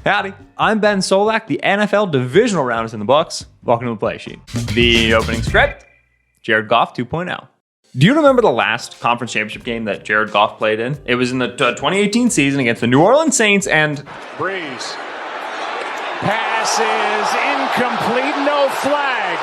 Howdy, I'm Ben Solak. The NFL divisional round is in the books. Welcome to the play sheet. The opening script, Jared Goff 2.0. Do you remember the last conference championship game that Jared Goff played in? It was in the 2018 season against the New Orleans Saints and... Breeze. Pass is incomplete, no flag.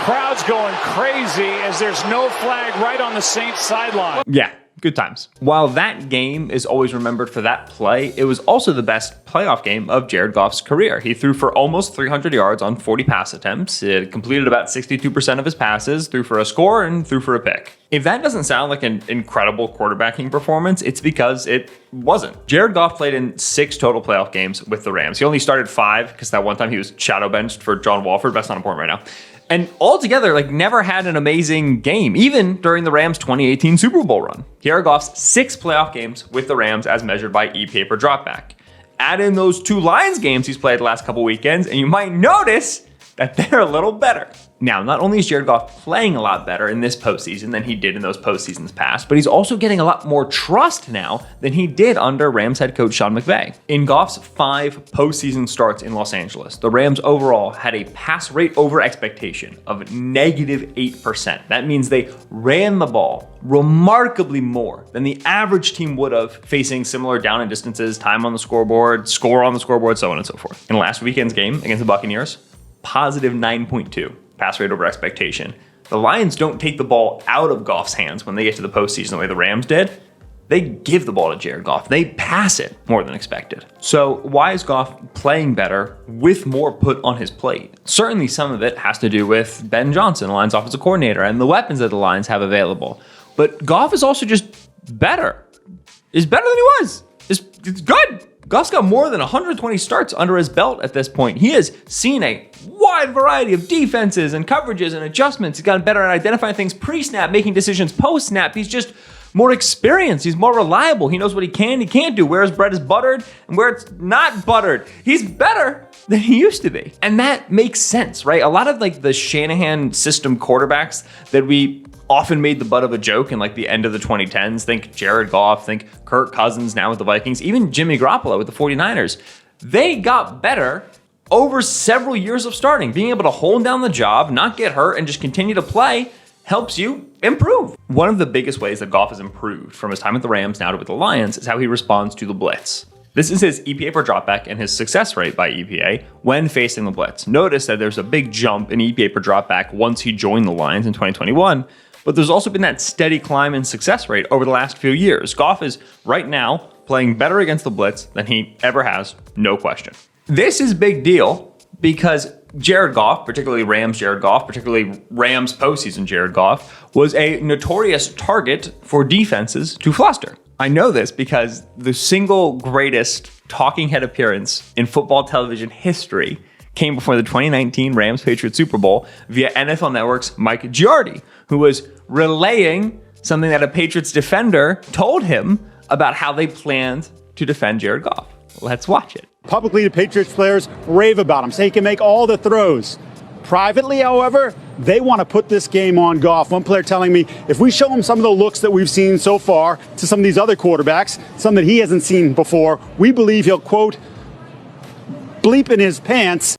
Crowd's going crazy as there's no flag right on the Saints sideline. Yeah, good times. While that game is always remembered for that play, it was also the best playoff game of Jared Goff's career. He threw for almost 300 yards on 40 pass attempts. It completed about 62% of his passes, threw for a score, and threw for a pick. If that doesn't sound like an incredible quarterbacking performance, it's because it wasn't. Jared Goff played in 6 total playoff games with the Rams. He only started 5 because that one time he was shadow benched for John Wolford. That's not important right now. And altogether, never had an amazing game, even during the Rams' 2018 Super Bowl run. Jared Goff's 6 playoff games with the Rams as measured by EPA per dropback. Add in those 2 Lions games he's played the last couple weekends, and you might notice that they're a little better. Now, not only is Jared Goff playing a lot better in this postseason than he did in those postseasons past, but he's also getting a lot more trust now than he did under Rams head coach Sean McVay. In Goff's 5 postseason starts in Los Angeles, the Rams overall had a pass rate over expectation of -8%. That means they ran the ball remarkably more than the average team would have facing similar down and distances, time on the scoreboard, score on the scoreboard, so on and so forth. In last weekend's game against the Buccaneers, positive 9.2. Pass rate over expectation. The Lions don't take the ball out of Goff's hands when they get to the postseason the way the Rams did. They give the ball to Jared Goff. They pass it more than expected. So why is Goff playing better with more put on his plate? Certainly some of it has to do with Ben Johnson, the Lions offensive coordinator, and the weapons that the Lions have available. But Goff is also just better. Is better than he was. It's good. Goff's got more than 120 starts under his belt at this point. He has seen a wide variety of defenses and coverages and adjustments. He's gotten better at identifying things pre-snap, making decisions post-snap. He's just more experienced. He's more reliable. He knows what he can and can't do, where his bread is buttered and where it's not buttered. He's better than he used to be. And that makes sense, right? A lot of the Shanahan system quarterbacks that we often made the butt of a joke in the end of the 2010s. Think Jared Goff, think Kirk Cousins now with the Vikings, even Jimmy Garoppolo with the 49ers. They got better over several years of starting. Being able to hold down the job, not get hurt, and just continue to play helps you improve. One of the biggest ways that Goff has improved from his time with the Rams now to with the Lions is how he responds to the blitz. This is his EPA per dropback and his success rate by EPA when facing the blitz. Notice that there's a big jump in EPA per dropback once he joined the Lions in 2021, but there's also been that steady climb in success rate over the last few years. Goff is right now playing better against the blitz than he ever has, no question. This is a big deal because Jared Goff, particularly Rams Jared Goff, particularly Rams postseason Jared Goff, was a notorious target for defenses to fluster. I know this because the single greatest talking head appearance in football television history came before the 2019 Rams-Patriots Super Bowl via NFL Network's Mike Giardi, who was relaying something that a Patriots defender told him about how they planned to defend Jared Goff. Let's watch it. Publicly, the Patriots players rave about him, say he can make all the throws. Privately, however, they want to put this game on Goff. One player telling me, if we show him some of the looks that we've seen so far to some of these other quarterbacks, some that he hasn't seen before, we believe he'll, quote, bleep in his pants.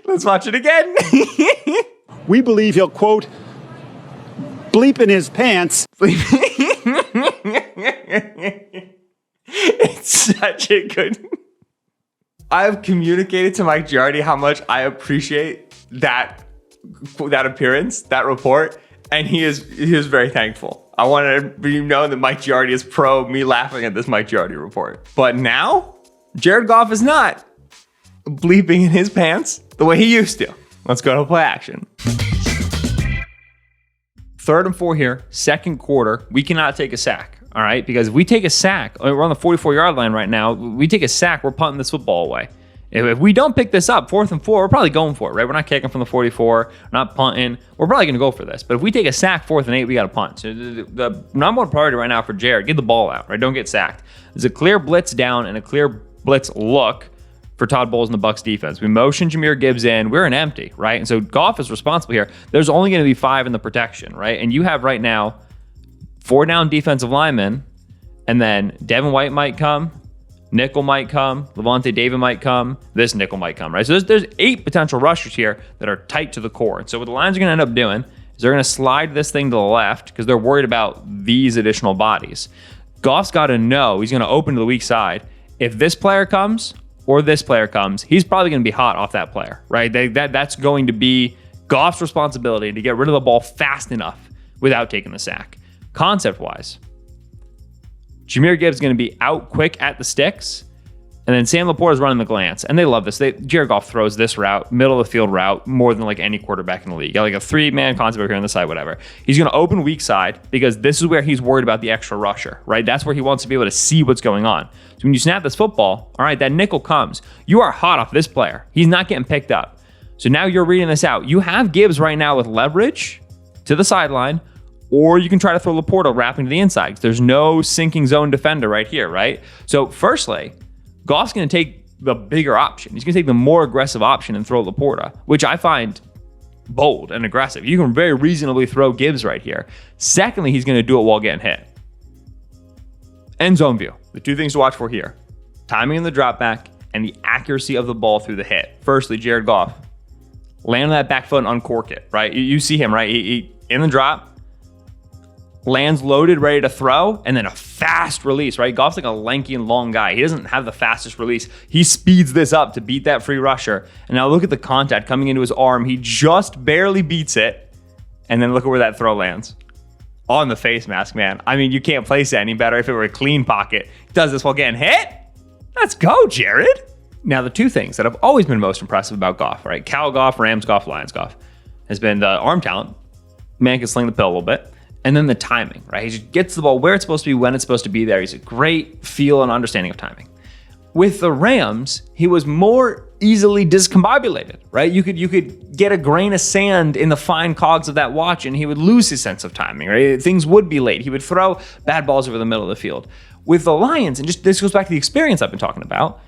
Let's watch it again. We believe he'll, quote, bleep in his pants. It's such a good... I've communicated to Mike Giardi how much I appreciate that appearance, that report, and he is very thankful. I want to know that Mike Giardi is pro me laughing at this Mike Giardi report. But now, Jared Goff is not bleeping in his pants the way he used to. Let's go to play action. 3rd and 4 here, second quarter. We cannot take a sack, all right? Because if we take a sack, we're on the 44-yard line right now. We take a sack, we're punting this football away. If we don't pick this up, 4th and 4, we're probably going for it, right? We're not kicking from the 44, we're not punting. We're probably going to go for this. But if we take a sack, 4th and 8, we got to punt. So the number one priority right now for Jared, get the ball out, right? Don't get sacked. There's a clear blitz down and a clear blitz look for Todd Bowles and the Bucs defense. We motion Jahmyr Gibbs in. We're an empty, right? And so Goff is responsible here. There's only going to be 5 in the protection, right? And you have right now 4 down defensive linemen And then Devin White might come. Nickel might come. Levante David might come. This nickel might come, right? So there's 8 potential rushers here that are tight to the core. And so what the Lions are going to end up doing is they're going to slide this thing to the left because they're worried about these additional bodies. Goff's got to know he's going to open to the weak side. If this player comes or this player comes, he's probably going to be hot off that player, right? That's going to be Goff's responsibility to get rid of the ball fast enough without taking the sack. Concept-wise, Jahmyr Gibbs is going to be out quick at the sticks, and then Sam Laporta is running the glance, and they love this. Jared Goff throws this route, middle of the field route, more than like any quarterback in the league. Got like a 3-man concept over here on the side, whatever. He's going to open weak side because this is where he's worried about the extra rusher, right? That's where he wants to be able to see what's going on. So when you snap this football, all right, that nickel comes. You are hot off this player. He's not getting picked up. So now you're reading this out. You have Gibbs right now with leverage to the sideline, or you can try to throw Laporta wrapping to the inside because there's no sinking zone defender right here, right? So firstly, Goff's going to take the bigger option. He's going to take the more aggressive option and throw Laporta, which I find bold and aggressive. You can very reasonably throw Gibbs right here. Secondly, he's going to do it while getting hit. End zone view. The 2 things to watch for here: timing in the drop back and the accuracy of the ball through the hit. Firstly, Jared Goff, land on that back foot and uncork it, right? You see him, right? He in the drop, lands loaded, ready to throw, and then a fast release, right? Goff's like a lanky and long guy. He doesn't have the fastest release. He speeds this up to beat that free rusher. And now look at the contact coming into his arm. He just barely beats it. And then look at where that throw lands. On the face mask, man. I mean, you can't place it any better if it were a clean pocket. He does this while getting hit. Let's go, Jared. Now, the 2 things that have always been most impressive about Goff, right? Cal Goff, Rams Goff, Lions Goff, has been the arm talent. Man can sling the pill a little bit. And then the timing, right? He just gets the ball where it's supposed to be, when it's supposed to be there. He's a great feel and understanding of timing. With the Rams, he was more easily discombobulated, right? You could get a grain of sand in the fine cogs of that watch and he would lose his sense of timing, right? Things would be late. He would throw bad balls over the middle of the field. With the Lions, and just this goes back to the experience I've been talking about,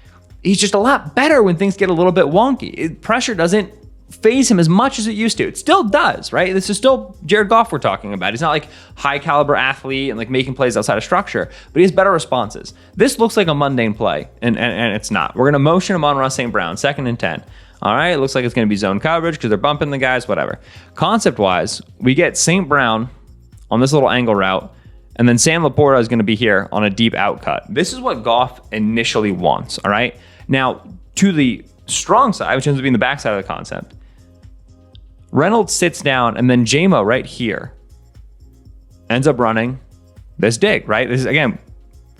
he's just a lot better when things get a little bit wonky. Pressure doesn't phase him as much as it used to. It still does, right? This is still Jared Goff we're talking about. He's not like high caliber athlete and like making plays outside of structure, but he has better responses. This looks like a mundane play, and it's not. We're going to motion Amon-Ra St. Brown, 2nd and 10. All right, it looks like it's going to be zone coverage because they're bumping the guys, whatever. Concept-wise, we get St. Brown on this little angle route, and then Sam Laporta is going to be here on a deep out cut. This is what Goff initially wants, all right? Now, to the strong side, which ends up being the backside of the concept, Reynolds sits down, and then J-Mo right here ends up running this dig, right? This is, again,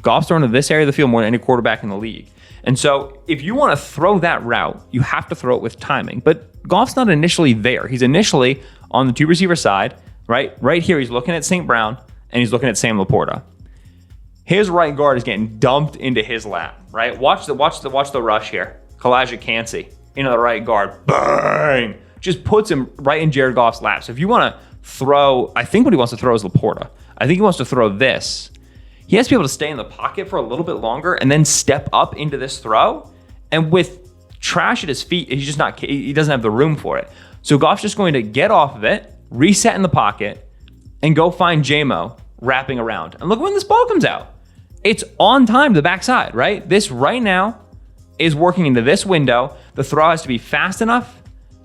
Goff's thrown to this area of the field more than any quarterback in the league. And so if you want to throw that route, you have to throw it with timing. But Goff's not initially there. He's initially on the 2 receiver side, right? Right here, he's looking at St. Brown, and he's looking at Sam Laporta. His right guard is getting dumped into his lap, right? Watch the rush here. Kalijah Kancey into the right guard. Bang! Just puts him right in Jared Goff's lap. So if you want to throw, I think what he wants to throw is Laporta. I think he wants to throw this. He has to be able to stay in the pocket for a little bit longer and then step up into this throw. And with trash at his feet, he doesn't have the room for it. So Goff's just going to get off of it, reset in the pocket, and go find J-Mo wrapping around. And look when this ball comes out. It's on time to the backside, right? This right now is working into this window. The throw has to be fast enough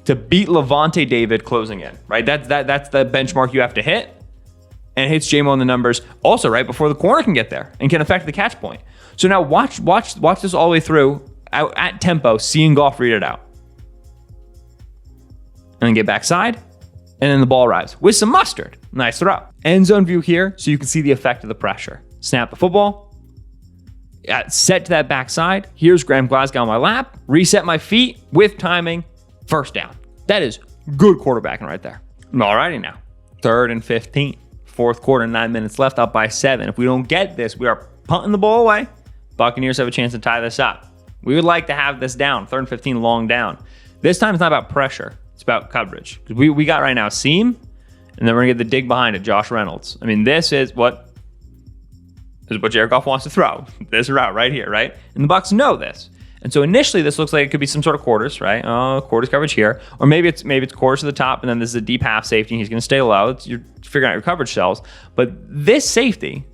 to beat Levante David closing in, right? That's the benchmark you have to hit, and it hits J-Mo in the numbers also right before the corner can get there and can affect the catch point. So now watch this all the way through at tempo, seeing Goff read it out. And then get backside, and then the ball arrives with some mustard. Nice throw. End zone view here so you can see the effect of the pressure. Snap the football, set to that backside. Here's Graham Glasgow on my lap, reset my feet with timing. First down. That is good quarterbacking right there. Alrighty now. 3rd and 15. 4th quarter, 9 minutes left, up by 7. If we don't get this, we are punting the ball away. Buccaneers have a chance to tie this up. We would like to have this down. 3rd and 15, long down. This time it's not about pressure. It's about coverage. We got right now seam, and then we're going to get the dig behind it, Josh Reynolds. I mean, this is what Jared Goff wants to throw. This route right here, right? And the Bucs know this. And so initially, this looks like it could be some sort of quarters, right? Quarters coverage here, or maybe it's quarters to the top, and then this is a deep half safety, and he's going to stay low. You're figuring out your coverage cells. But this safety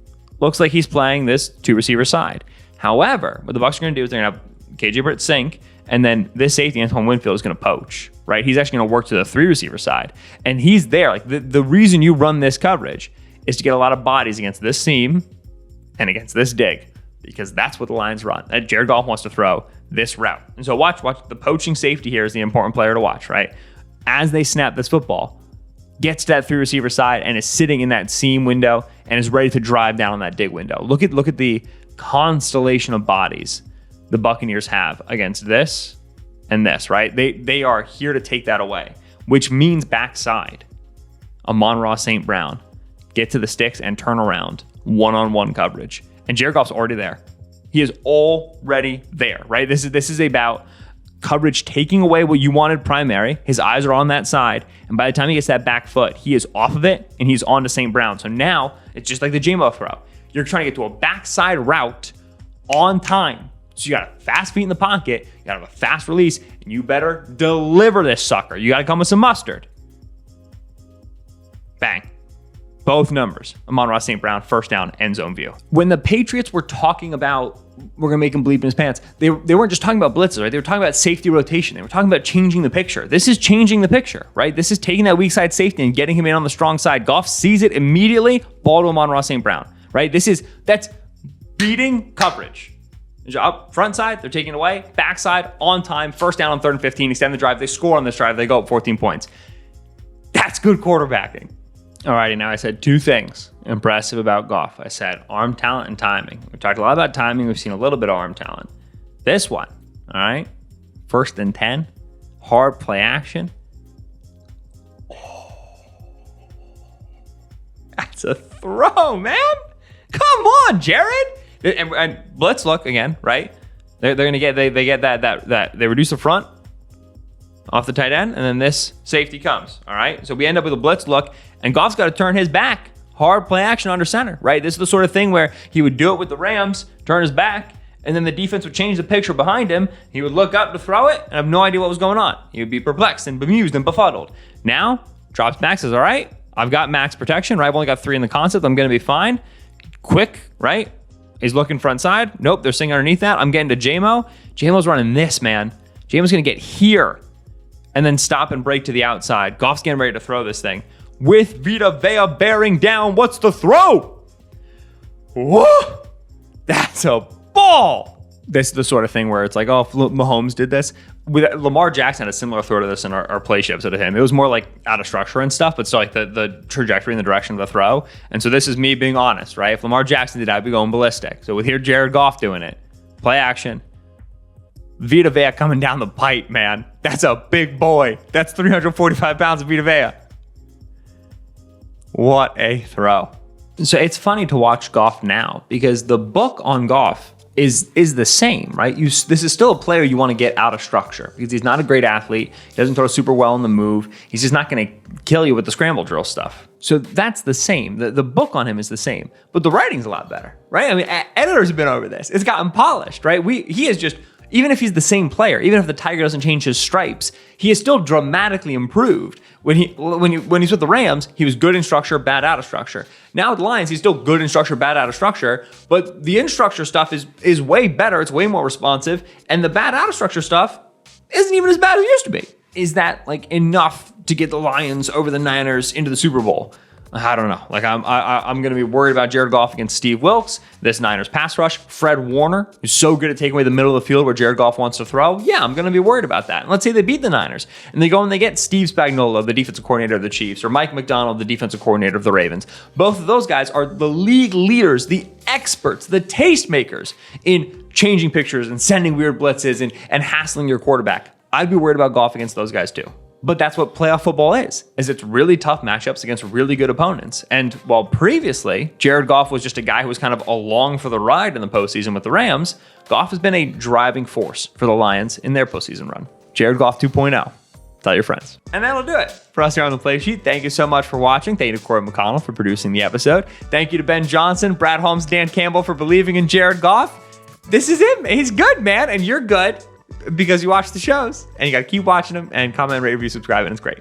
looks like he's playing this 2-receiver side. However, what the Bucs are going to do is they're going to have KJ Britt sink, and then this safety, Antoine Winfield, is going to poach, right? He's actually going to work to the 3-receiver side, and he's there. Like the reason you run this coverage is to get a lot of bodies against this seam and against this dig, because that's what the Lions run. Jared Goff wants to throw this route. And so watch the poaching safety here is the important player to watch, right? As they snap this football, gets to that 3-receiver side and is sitting in that seam window and is ready to drive down on that dig window. Look at the constellation of bodies the Buccaneers have against this and this, right? They are here to take that away, which means backside. Amon-Ra St. Brown, get to the sticks and turn around, one-on-one coverage. And Jared Goff's already there. He is already there, right? This is about coverage taking away what you wanted primary. His eyes are on that side. And by the time he gets that back foot, he is off of it and he's on to St. Brown. So now it's just like the J-Mo throw. You're trying to get to a backside route on time. So you got fast feet in the pocket, you got to have a fast release, and you better deliver this sucker. You got to come with some mustard. Bang. Both numbers. Amon-Ra St. Brown, first down, end zone view. When the Patriots were talking about, we're going to make him bleep in his pants, they weren't just talking about blitzes, right? They were talking about safety rotation. They were talking about changing the picture. This is changing the picture, right? This is taking that weak side safety and getting him in on the strong side. Goff sees it immediately, ball to Amon-Ra St. Brown, right? That's beating coverage. Up front side, they're taking it away. Backside, on time, first down on 3rd and 15, extend the drive. They score on this drive. They go up 14 points. That's good quarterbacking. Alrighty, now I said two things impressive about Goff. I said arm talent and timing. We talked a lot about timing. We've seen a little bit of arm talent. This one, all right, 1st and 10, hard play action. Oh, that's a throw, man. Come on, Jared. And blitz look again, right? They're gonna get they get that they reduce the front off the tight end, and then this safety comes. All right, so we end up with a blitz look, and Goff's got to turn his back. Hard play action under center, right? This is the sort of thing where he would do it with the Rams, turn his back, and then the defense would change the picture behind him. He would look up to throw it and have no idea what was going on. He would be perplexed and bemused and befuddled. Now, drops back, says, all right, I've got max protection, right? I've only got 3 in the concept. I'm going to be fine. Quick, right? He's looking front side. Nope, they're sitting underneath that. I'm getting to J-Mo. J-Mo's running this, man. J-Mo's going to get here and then stop and break to the outside. Goff's getting ready to throw this thing. With Vita Vea bearing down, what's the throw? Whoa! That's a ball! This is the sort of thing where it's like, oh, Mahomes did this. Lamar Jackson had a similar throw to this in our play ships at him. It was more like out of structure and stuff, but still like the trajectory and the direction of the throw. And so this is me being honest, right? If Lamar Jackson did that, I'd be going ballistic. So with here Jared Goff doing it, play action. Vita Vea coming down the pipe, man. That's a big boy. That's 345 pounds of Vita Vea. What a throw. So it's funny to watch Goff now because the book on Goff is the same, right? This is still a player you want to get out of structure because he's not a great athlete. He doesn't throw super well in the move. He's just not going to kill you with the scramble drill stuff. So that's the same. The book on him is the same, but the writing's a lot better, right? I mean, editors have been over this. It's gotten polished, right? He is just, even if he's the same player, even if the Tiger doesn't change his stripes, he is still dramatically improved. When he's with the Rams, he was good in structure, bad out of structure. Now with the Lions, he's still good in structure, bad out of structure, but the in structure stuff is way better. It's way more responsive, and the bad out of structure stuff isn't even as bad as it used to be. Is that like enough to get the Lions over the Niners into the Super Bowl? I don't know. Like I'm going to be worried about Jared Goff against Steve Wilks, this Niners pass rush. Fred Warner, who's so good at taking away the middle of the field where Jared Goff wants to throw. Yeah, I'm going to be worried about that. And let's say they beat the Niners and they go and they get Steve Spagnuolo, the defensive coordinator of the Chiefs, or Mike McDonald, the defensive coordinator of the Ravens. Both of those guys are the league leaders, the experts, the tastemakers in changing pictures and sending weird blitzes and hassling your quarterback. I'd be worried about Goff against those guys too. But that's what playoff football is it's really tough matchups against really good opponents. And while previously, Jared Goff was just a guy who was kind of along for the ride in the postseason with the Rams, Goff has been a driving force for the Lions in their postseason run. Jared Goff 2.0. Tell your friends. And that'll do it for us here on the Play Sheet. Thank you so much for watching. Thank you to Corey McConnell for producing the episode. Thank you to Ben Johnson, Brad Holmes, Dan Campbell for believing in Jared Goff. This is him. He's good, man. And you're good. Because you watch the shows and you got to keep watching them and comment, rate, review, subscribe, and it's great.